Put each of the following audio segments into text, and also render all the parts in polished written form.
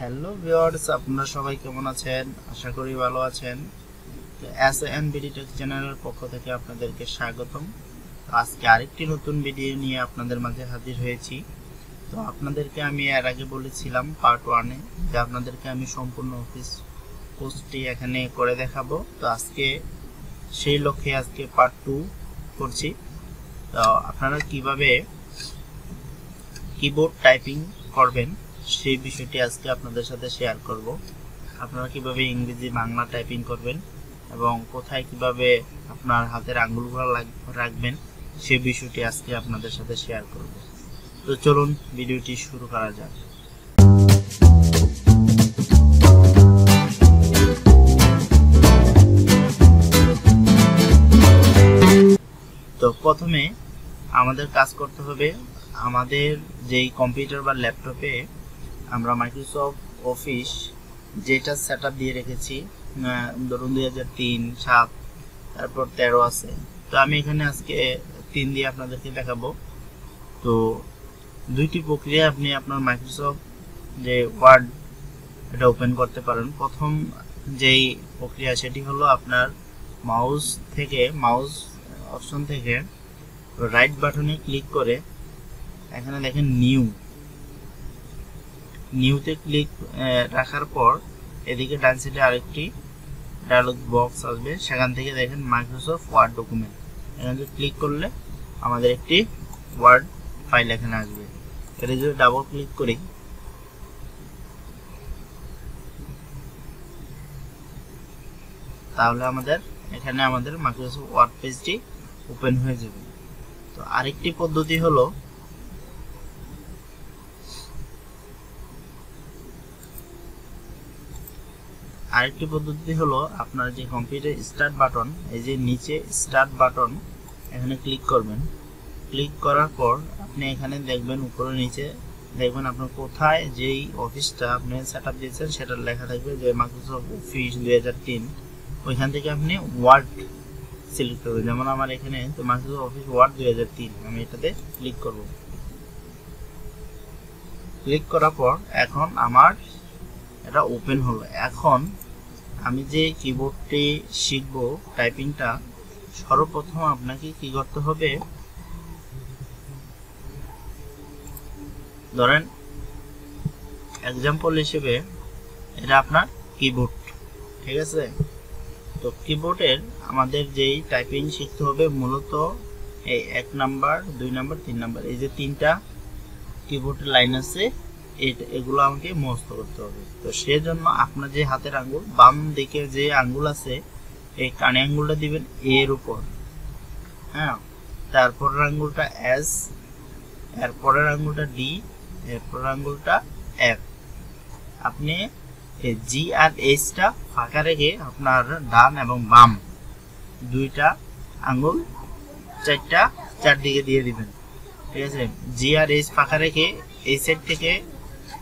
Hello viewers, আপনারা সবাই কেমন আছেন? আশা করি ভালো আছেন। এসএনবিডি টেক চ্যানেলের পক্ষ থেকে আপনাদেরকে স্বাগতম। আজকে আরেকটি নতুন ভিডিও নিয়ে আপনাদের মাঝে হাজির হয়েছি। তো আপনাদেরকে আমি এর আগে বলেছিলাম পার্ট 1 এ যে আপনাদেরকে আমি সম্পূর্ণ অফিস কোর্সটি এখানে করে দেখাবো। তো আজকে সেই লক্ষ্যে আজকে পার্ট 2 করছি। তো আপনারা কিভাবে কিবোর্ড টাইপিং করবেন সেই বিষয়টি আজকে আপনাদের সাথে শেয়ার করব। আপনারা কিভাবে ইংরেজি বাংলা টাইপিং করবেন এবং কোথায় কিভাবে আপনার হাতের আঙ্গুলগুলো রাখবেন সেই বিষয়টি আজকে আপনাদের সাথে শেয়ার করব। তো চলুন ভিডিওটি শুরু করা যাক। তো প্রথমে আমাদের কাজ করতে হবে, আমাদের যেই কম্পিউটার বা ল্যাপটপে আমরা মাইক্রোসফট অফিস যেটা সেটআপ দিয়ে রেখেছি, ধরুন 2003, 7, তারপর 13 আছে। তো আমি এখানে আজকে 3 দিয়ে আপনাদেরকে দেখাবো। তো দুইটি প্রক্রিয়া আপনি আপনার মাইক্রোসফট যে ওয়ার্ড এটা ওপেন করতে পারেন। প্রথম যেই প্রক্রিয়া সেটি হলো আপনার মাউস অপশন থেকে রাইট বাটনে ক্লিক করে এখানে দেখেন নিউতে ক্লিক রাখার পর এদিকে ডান সাইডে আরেকটি ডায়লগ বক্স আসবে, সেখান থেকে দেখেন মাইক্রোসফট ওয়ার্ড ডকুমেন্ট। এখানে ক্লিক করলে আমাদের একটি ওয়ার্ড ফাইল এখানে আসবে। এটা যদি ডাবল ক্লিক করি তাহলে এখানে আমাদের মাইক্রোসফট ওয়ার্ড পেজটি ওপেন হয়ে যাবে। তো আরেকটি পদ্ধতি হলো আপনার যে কম্পিউটার স্টার্ট বাটন, এই যে নিচে স্টার্ট বাটন এখানে ক্লিক করবেন। ক্লিক করার পর আপনি এখানে দেখবেন উপরে নিচে দেখবেন আপনার কোথায় যেই অফিসটা আপনি সেটআপ দিয়েছেন সেটার লেখা থাকবে যে মাইক্রোসফট অফিস 2003। ওইখান থেকে আপনি ওয়ার্ড সিলেক্ট করবেন। যেমন আমার এখানে তো মাইক্রোসফট অফিস ওয়ার্ড 2003, আমি এটাতে ক্লিক করব। ক্লিক করার পর এখন আমার এটা ওপেন হলো। এখন আমি যে কিবোর্ডটি শিখব টাইপিংটা, সর্বপ্রথম আপনাকে কি করতে হবে, ধরেন এক্সাম্পল হিসেবে এটা আপনার কিবোর্ড, ঠিক আছে? তো কিবোর্ডের আমাদের যেই টাইপিং শিখতে হবে মূলত এই 1 নাম্বার, 2 নাম্বার, 3 নাম্বার, এই যে 3টা কিবোর্ডের লাইন আছে, এগুলো আমাকে মুখস্থ করতে হবে। তো সেজন্য আপনার যে হাতের আঙ্গুল বাম দিকে যে আঙ্গুল আছে এই কানে আঙ্গুলটা দিবেন এর উপর, হ্যাঁ, তারপরের আঙ্গুলটা এস, এরপরের আঙ্গুলটা ডি, এরপরের আঙ্গুলটা এফ। আপনি জি আর এইচটা ফাঁকা রেখে আপনার ডান এবং বাম দুইটা আঙ্গুল চারদিকে দিয়ে দিবেন, ঠিক আছে? জি আর এইচ ফাঁকা রেখে এই সাইড থেকে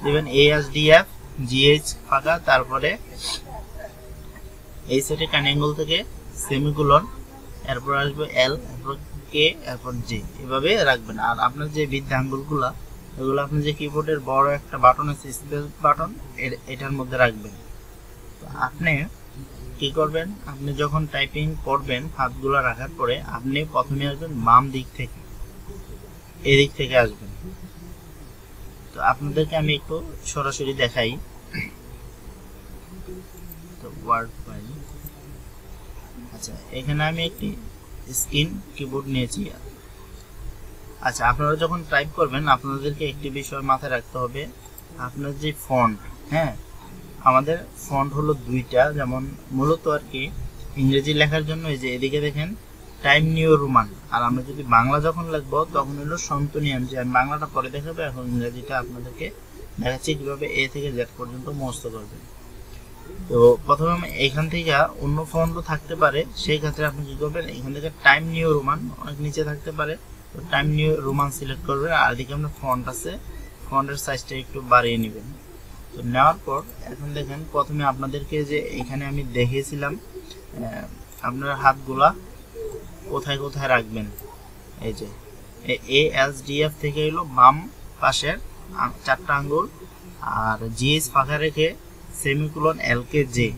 দিবেন A S D F, G H ফাঁকা, তারপরে এই সাইডে কানে আঙ্গুল থেকে সেমিকোলন, এরপর আসবে এল, এরপর কে, এরপর জে, এভাবে রাখবেন। আর আপনার যে বৃদ্ধ আঙ্গুলগুলা এগুলো আপনি যে কিবোর্ডের বড় একটা বাটন আছে স্পেস বাটন, এটার মধ্যে রাখবেন। তো আপনি কি করবেন, আপনি যখন টাইপিং করবেন হাতগুলো রাখার পরে আপনি প্রথমে আসবেন বাম দিক থেকে, এদিক থেকে আসবেন। তো আপনাদেরকে আমি একটু সরাসরি দেখাই। তো ওয়ার্ড ফাইল, আচ্ছা, এখানে আমি একটি স্ক্রিন কিবোর্ড নিয়েছি। আচ্ছা, আপনারা যখন টাইপ করবেন আপনাদেরকে একটি বিষয় মাথায় রাখতে হবে, আপনার যে ফন্ট, হ্যাঁ, আমাদের ফন্ট হলো 2টা। যেমন মূলত আর কি ইংরেজি লেখার জন্য এই যে এদিকে দেখেন টাইম নিউ রোমান, আর আমরা যদি বাংলা যখন লিখবো তখন হলো সন্তনিয়ান। যে আমি বাংলাটা পরে দেখাবো, এখন ইংরেজিটা আপনাদেরকে দেখাচ্ছি কিভাবে এ থেকে জেড পর্যন্ত মুখস্থ করবেন। তো প্রথমে আমি এখান থেকে অন্য ফন্টও থাকতে পারে, সেই ক্ষেত্রে আপনি কি করবেন, এখান থেকে টাইম নিউ রোমান অনেক নিচে থাকতে পারে, তো টাইম নিউ রোমান সিলেক্ট করবেন। আর এদিকে আপনার ফন্ট আছে, ফন্টের সাইজটা একটু বাড়িয়ে নেবেন। তো নেওয়ার পর এখন দেখেন প্রথমে আপনাদেরকে যে এখানে আমি দেখিয়েছিলাম আপনার হাতগুলা কোথায় কোথায় রাখবেন, এই যে এ এস ডি এফ থেকে হলো বাম পাশের 4টা আঙ্গুল, আর জিএস ফাঁকা রেখে সেমিকোলন এল কে জে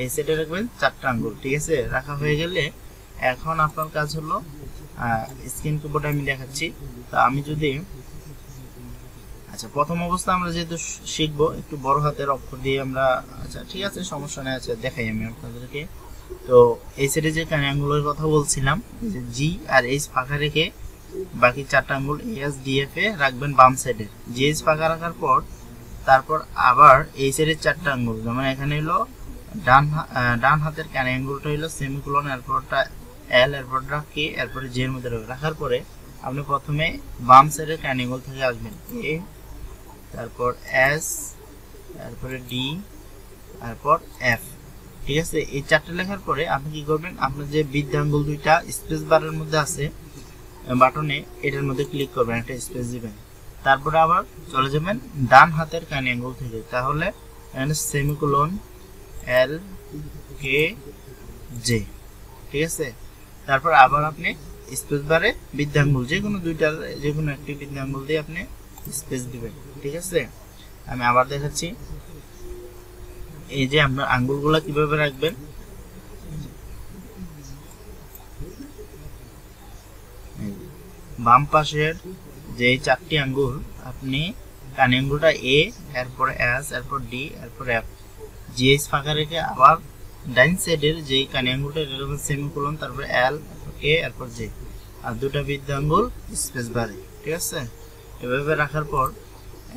এই সেটে রাখবেন 4টা আঙ্গুল। ঠিক আছে, রাখা হয়ে গেলে এখন আপনার কাজ হলো স্ক্রিন কিবোর্ডে আমি দেখাচ্ছি। তো আমি যদি আচ্ছা প্রথম অবস্থা আমরা যেহেতু শিখবো একটু বড় হাতের অক্ষর দিয়ে আমরা, আচ্ছা ঠিক আছে সমস্যা নেই, আচ্ছা দেখাই আমি আপনাদেরকে। তো এই সেটে যে কানে আঙ্গুলের কথা বলছিলাম, যে জি আর এইচ ফাঁকা রেখে বাকি 4টা আঙ্গুল এস ডি এফ এ রাখবেন বাম সাইডে। জি এইচ ফাঁকা রাখার পর তারপর আবার এই সাইডের 4টা আঙ্গুল, যেমন এখানে হলো ডান হাতের কানে আঙ্গুলটা হলো সেমিকোলন, এরপরটা এল, এরপরটা কে, এরপরে জে এর মধ্যে রাখার পরে আপনি প্রথমে বাম সাইডের কানে আঙ্গুল থেকে আসবেন এ, তারপর এস, তারপরে ডি, তারপর এফ। ঠিক আছে, এই 4টা লেখার পরে আপনি কি করবেন, আপনার যে বৃদ্ধাঙ্গুল দুইটা স্পেস বারের মধ্যে আছে বাটনে, এটার মধ্যে ক্লিক করবেন, একটা স্পেস দিবেন, তারপরে আবার চলে যাবেন ডান হাতের কানে আঙ্গুল থেকে, তাহলে এখানে সেমিকোলন এল কে জে। ঠিক আছে, তারপর আবার আপনি স্পেস বারে বৃদ্ধাঙ্গুল যে কোনো দুইটার যে কোনো একটি বৃদ্ধাঙ্গুল দিয়ে আপনি স্পেস দিবেন। ঠিক আছে, আমি আবার দেখাচ্ছি। এই যে আপনার আঙ্গুলগুলা কিভাবে রাখবেন, বাম পাশের যে 4টি আঙ্গুল আপনি কানে আঙ্গুলটা এ, এরপর এস, এরপর ডি, এরপর এফ, জিএস ফাঁকা রেখে আবার ডাইন সাইডের যে কানে আঙ্গুলটা এটা সেমিকোলন, তারপর এল, কে, এরপর জে, আর দুটা বৃদ্ধ আঙ্গুল স্পেস বারে। ঠিক আছে, এভাবে রাখার পর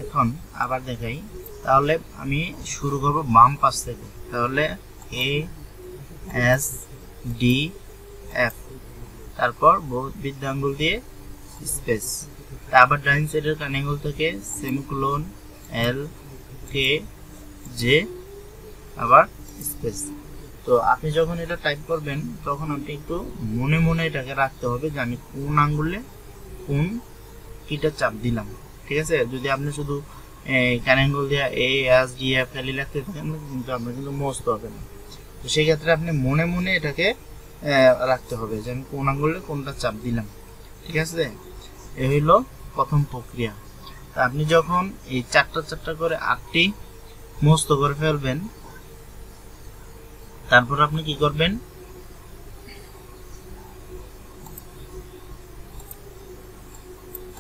এখন আবার দেখাই, তাহলে আমি শুরু করব বাম পাশ থেকে, তাহলে এ এস ডি এফ, তারপর বৃদ্ধ আঙ্গুল দিয়ে স্পেস, আবার ডাইন সাইডের কানে আঙ্গুল থেকে সেমিকোলন এল কে জে, আবার স্পেস। তো আপনি যখন এটা টাইপ করবেন তখন আপনি একটু মনে মনে এটাকে রাখতে হবে যে আমি কোন আঙ্গুলে কোন কিটা চাপ দিলাম। ঠিক আছে, যদি আপনি শুধু কানে আঙ্গুল দিয়ে এ এস ডি এফ খালি লিখতে থাকেন কিন্তু আপনার কিন্তু মুখস্থ হবে না। তো সেই ক্ষেত্রে আপনি মনে মনে এটাকে রাখতে হবে যে আমি কোন আঙ্গুলে কোনটা চাপ দিলাম। ঠিক আছে, এই হলো প্রথম প্রক্রিয়া। তা আপনি যখন এই 4টা করে 8টি মুখস্থ করে ফেলবেন, তারপর আপনি কি করবেন,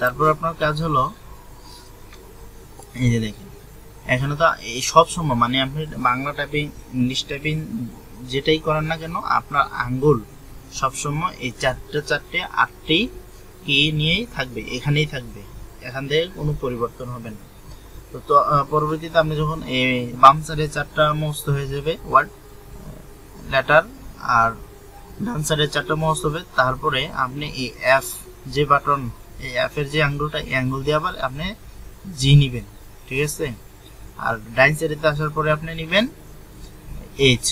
তারপর আপনার কাজ হলো এই যে দেখেন এখানে তো এই সব সময় মানে আপনি বাংলা টাইপিং ইংলিশ টাইপিং যেটাই করেন না কেন আপনার আঙ্গুল সবসময় এই 8টি কি নিয়েই থাকবে, এখানেই থাকবে, এখান থেকে কোনো পরিবর্তন হবে না। তো পরবর্তীতে আপনি যখন এই বাম সাইডে 4টা মুখস্থ হয়ে যাবে ওয়ার্ড লেটার, আর ডান সাইডে 4টা মুখস্থ হবে, তারপরে আপনি এই এফ যে বাটন, এই এফ এর যে আঙ্গুলটা, এই আঙ্গুল দিয়ে আবার আপনি জি নিবেন। ঠিক আছে, আর ডাইন সাইডে আসার পরে আপনি নিবেন এইচ।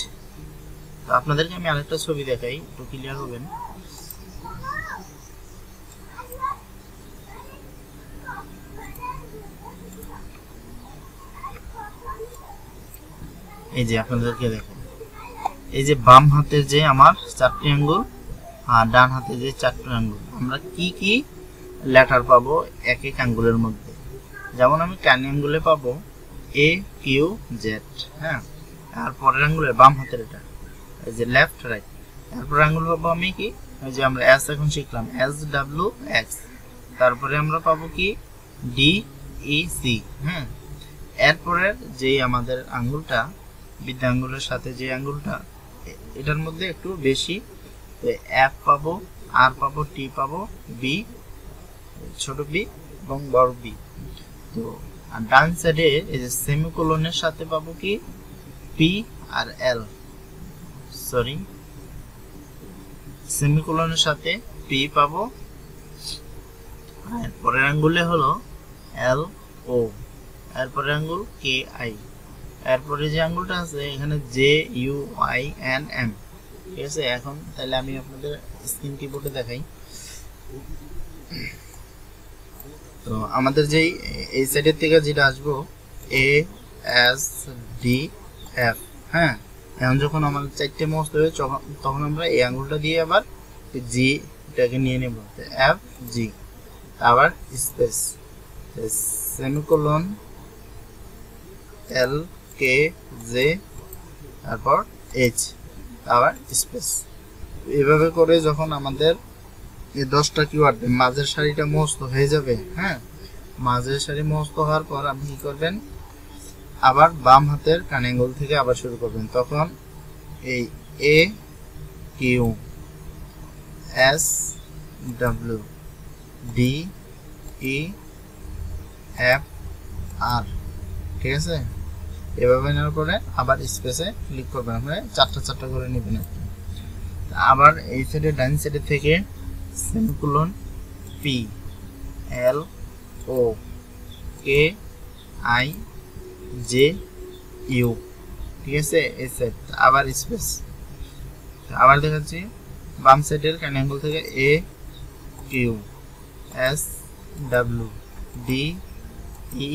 তো আপনাদেরকে আমি আরেকটা ছবি দেখাই, একটু ক্লিয়ার হবেন। এই যে আপনাদেরকে দেখেন, এই যে বাম হাতের যে আমার 4টি আঙ্গুল আর ডান হাতে যে 4টি আঙ্গুল, আমরা কি কি লেটার পাবো এক এক আঙ্গুলের মধ্যে। যেমন আমি কানে আঙ্গুলে পাবো এ কিউ জেড, হ্যাঁ, আর পরের আঙ্গুলের বাম হাতের এটা এই যে লেফট রাইট, তারপর আঙ্গুল পাবো আমি কি, ওই যে আমরা এস এখন শিখলাম এস ডাব্লিউ এক্স, তারপরে আমরা পাবো কি ডি ই সি, হ্যাঁ, এরপরের যে আমাদের আঙ্গুলটা বৃদ্ধ আঙ্গুলের সাথে যে আঙ্গুলটা এটার মধ্যে একটু বেশি, এফ পাবো, আর পাবো, টি পাবো, বি ছোট বি এবং বড় বি। তো আর ডান সাইডে এই যে সেমিকোলনের সাথে পাবো কি পি আর এল, সরি সেমিকোলনের সাথে পি পাবো, আর পরের আঙ্গুলে হলো এল ও, এরপরের আঙ্গুল কে আই, এরপরে যে আঙ্গুলটা আছে এখানে J U I N M. ঠিক আছে, এখন তাহলে আমি আপনাদের স্ক্রিন কিবোর্ডে দেখাই। তো আমাদের যেই এই সাইডের থেকে যেটা আসবো এ এস ডি এফ, হ্যাঁ, এখন যখন আমাদের 4টে মুখস্থ হবে তখন আমরা এই আঙ্গুলটা দিয়ে আবার জি এটাকে নিয়ে নেব, এফ জি, আবার স্পেস সেমিকোলন এল কে জে তারপর এইচ আবার স্পেস। এভাবে করে যখন আমাদের এই 10টা কিওয়ার্ড মাঝের সারিটা মুখস্থ হয়ে যাবে, হ্যাঁ, মাঝের সারি মুখস্থ হওয়ার পর আপনি কি করবেন, আবার বাম হাতের কান অ্যাঙ্গেল থেকে আবার শুরু করবেন। তখন এই A Q S W D E F R, ঠিক আছে। এভাবে নেওয়ার পরে আবার স্পেসে ক্লিক করবেন, মানে 4টা করে নেবেন। আবার এই সাইডে ডান সাইডে থেকে semicolon P L O K I J U, ঠিক আছে। এই সাইড আবার স্পেস। আবার দেখাচ্ছি বাম সাইডের কান অ্যাঙ্গেল থেকে A Q S W D E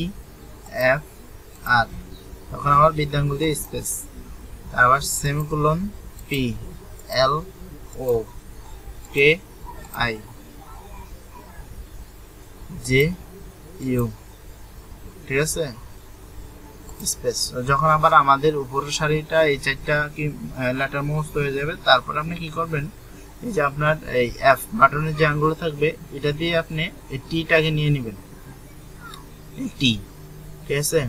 F R, তখন আবার বৃদ্ধাঙ্গুল দিয়ে স্পেস। আবার semicolon P L O K I J U, ঠিক আছে, স্পেস। যখন আবার আমাদের উপরের সারিটা এই 4টা কি লেটার মুখস্থ হয়ে যাবে, তারপর আপনি কি করবেন, এই যে আপনার এই এফ বাটনের যে আঙ্গুল থাকবে এটা দিয়ে আপনি এই টিটাকে নিয়ে নেবেন, টি, ঠিক আছে।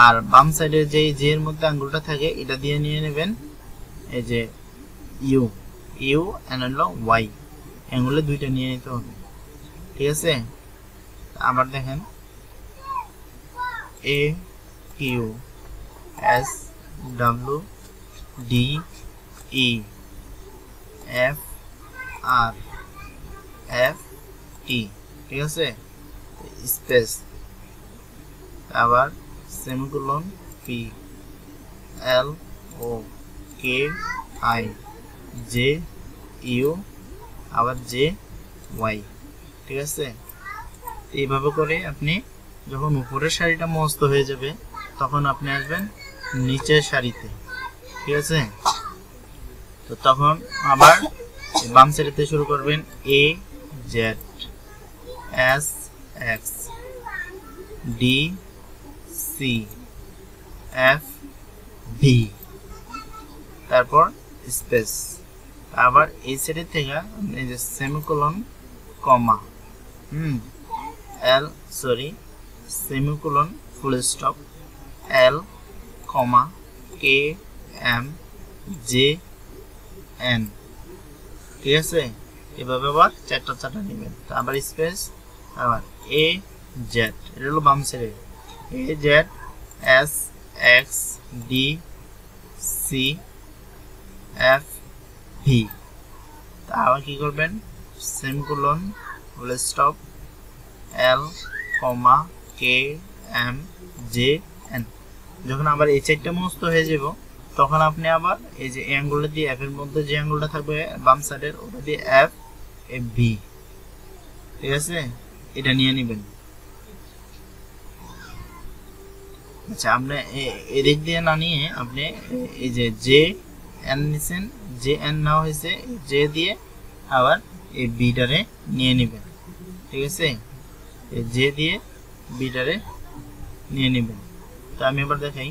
আর বাম সাইডে যে জে এর মধ্যে আঙ্গুলটা থাকে এটা দিয়ে নিয়ে নেবেন এই যে ইউ, ইউ এন্ড হলো ওয়াই, আঙ্গুলে 2টা নিয়ে নিতে হবে, ঠিক আছে। আবার দেখেন A Q S W D E F R F T, ঠিক আছে, স্পেস। আবার semicolon P L O K I J U আবার জে ওয়াই, ঠিক আছে। এইভাবে করে আপনি যখন উপরের সারিটা মুখস্থ হয়ে যাবে তখন আপনি আসবেন নিচের সারিতে, ঠিক আছে। তো তখন আবার বাম সারিতে শুরু করবেন A Z S X D C F V, তারপর স্পেস। আবার এই সাইড থেকে এই যে semicolon comma L semicolon full stop L comma K M J N, ঠিক আছে। এভাবে আবার 4টা নেবেন। আবার স্পেস, আবার এ জেড, এটা হলো বাম সাইডে, A Z S X D C F V. আবার কি করবেন, semicolon full stop L comma K M J N. যখন আবার এই 4টা মুখস্থ হয়ে যাব তখন আপনি আবার এই যে অ্যাঙ্গুলটা দিয়ে এফ এর মধ্যে যে অ্যাঙ্গুলটা থাকবে বাম সাইডের ওটা দিয়ে এফ এফ ভি, ঠিক আছে, এটা নিয়ে নেবেন। আচ্ছা, আপনি এদিক দিয়ে না নিয়ে আপনি এই যে জে এন নিছেন, জে এন নেওয়া হয়েছে, জে দিয়ে আবার এই বিটারে নিয়ে নেবেন, ঠিক আছে, এই জে দিয়ে বিটারে নিয়ে নেবেন। তো আমি এবার দেখাই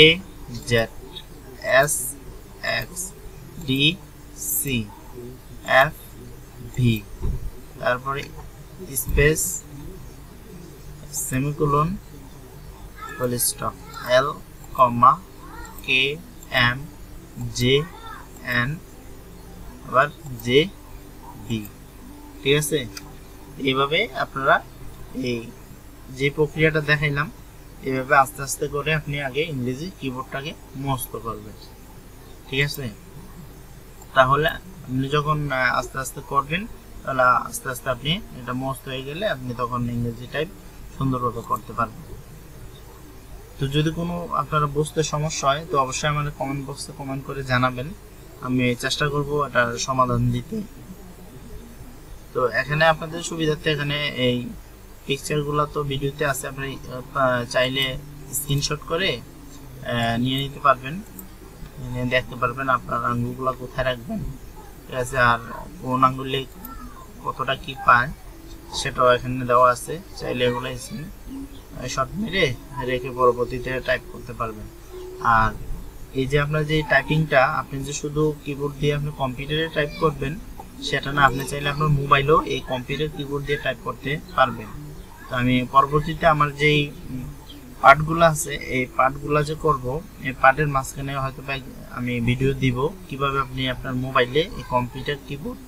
A Z S X D C F V, তারপরে space semicolon full stop L comma K M J N আবার জে বি, ঠিক আছে। এইভাবে আপনারা এই যে প্রক্রিয়াটা দেখাইলাম এইভাবে আস্তে আস্তে করে আপনি আগে ইংরেজি কিবোর্ডটাকে মুখস্থ করবেন, ঠিক আছে। তাহলে আপনি যখন আস্তে আস্তে করবেন তাহলে আস্তে আস্তে আপনি এটা মুখস্থ হয়ে গেলে আপনি তখন ইংরেজি টাইপ সুন্দরভাবে করতে পারবেন। তো যদি কোনো আপনারা বুঝতে সমস্যা হয় তো অবশ্যই আমাদের কমেন্ট বক্সে কমেন্ট করে জানাবেন, আমি চেষ্টা করব এটার সমাধান দিতে। তো এখানে আপনাদের সুবিধার্থে এখানে এই পিকচারগুলো তো ভিডিওতে আছে, আপনি চাইলে স্ক্রিনশট করে নিয়ে নিতে পারবেন, দেখতে পারবেন আপনার আঙ্গুলগুলো কোথায় রাখবেন, ঠিক আছে, আর কোন আঙ্গুলে কতটা কি পায় সেটাও এখানে দেওয়া আছে, চাইলে এগুলো শর্ট মেরে রেখে পরবর্তীতে টাইপ করতে পারবেন। আর এই যে আপনার যে টাইপিংটা আপনি যে শুধু কিবোর্ড দিয়ে আপনি কম্পিউটারে টাইপ করবেন সেটা না, আপনি চাইলে আপনার মোবাইলেও এই কম্পিউটার কিবোর্ড দিয়ে টাইপ করতে পারবেন। তো আমি পরবর্তীতে আমার যেই পার্টগুলো আছে এই পার্টগুলো যে করব, এই পার্টের মাঝখানে হয়তো আমি ভিডিও দিব কিভাবে আপনি আপনার মোবাইলে এই কম্পিউটার কিবোর্ড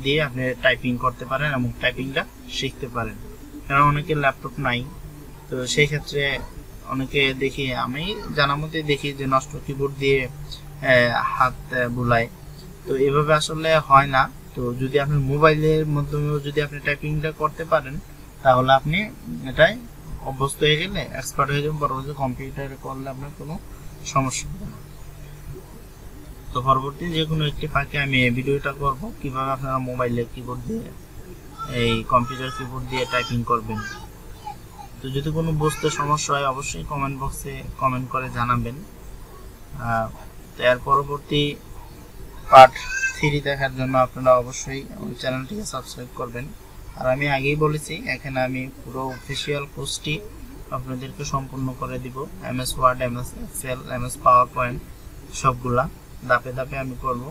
দিয়ে আপনি টাইপিং করতে পারেন এবং টাইপিংটা শিখতে পারেন। কারণ অনেকের ল্যাপটপ নাই, তো সেই ক্ষেত্রে অনেকে দেখি, আমি জানার মতে দেখি যে নষ্ট কিবোর্ড দিয়ে হাত বুলায়, তো এভাবে আসলে হয় না। তো যদি আপনি মোবাইলের মাধ্যমেও যদি আপনি টাইপিংটা করতে পারেন তাহলে আপনি এটাই অভ্যস্ত হয়ে গেলে এক্সপার্ট হয়ে যাবেন, পরবর্তী কম্পিউটারে করলে আপনার কোনো সমস্যা হবে না। তো পরবর্তী যে কোনো একটি ফাঁকে আমি এই ভিডিওটা করব কিভাবে আপনারা মোবাইলের কিবোর্ড দিয়ে এই কম্পিউটার কিবোর্ড দিয়ে টাইপিং করবেন। তো যদি কোনো বুঝতে সমস্যা হয় অবশ্যই কমেন্ট বক্সে কমেন্ট করে জানাবেন। তো এর পরবর্তী পার্ট 3 দেখার জন্য আপনারা অবশ্যই আমার চ্যানেলটিকে সাবস্ক্রাইব করবেন। আর আমি আগেই বলেছি এখানে আমি পুরো অফিসিয়াল কোর্সটি আপনাদেরকে সম্পূর্ণ করে দিব, MS Word, MS Excel, MS PowerPoint সবগুলা ধাপে ধাপে আমি করব।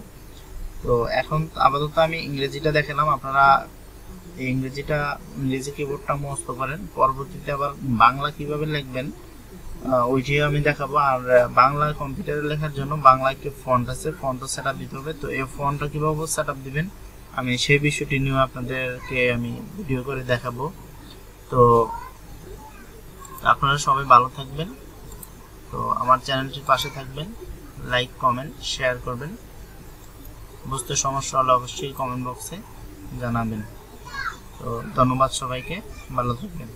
তো এখন আপাতত আমি ইংরেজিটা দেখালাম, আপনারা এই ইংরেজি কিবোর্ডটা মুখস্থ করেন, পরবর্তীতে আবার বাংলা কিভাবে লিখবেন ওইটিও আমি দেখাবো। আর বাংলা কম্পিউটারে লেখার জন্য বাংলা একটি ফন্ট আছে, ফন্টটা সেটআপ দিতে হবে। তো এই ফন্টটা কিভাবে সেটআপ দিবেন আমি সেই বিষয়টি নিয়ে আপনাদেরকে আমি ভিডিও করে দেখাবো। তো আপনারা সবাই ভালো থাকবেন, তো আমার চ্যানেলটির পাশে থাকবেন, লাইক কমেন্ট শেয়ার করবেন। বুঝতে সমস্যা হলে অবশ্যই কমেন্ট বক্সে জানাবেন। তো ধন্যবাদ সবাইকে, ভালো থাকবেন।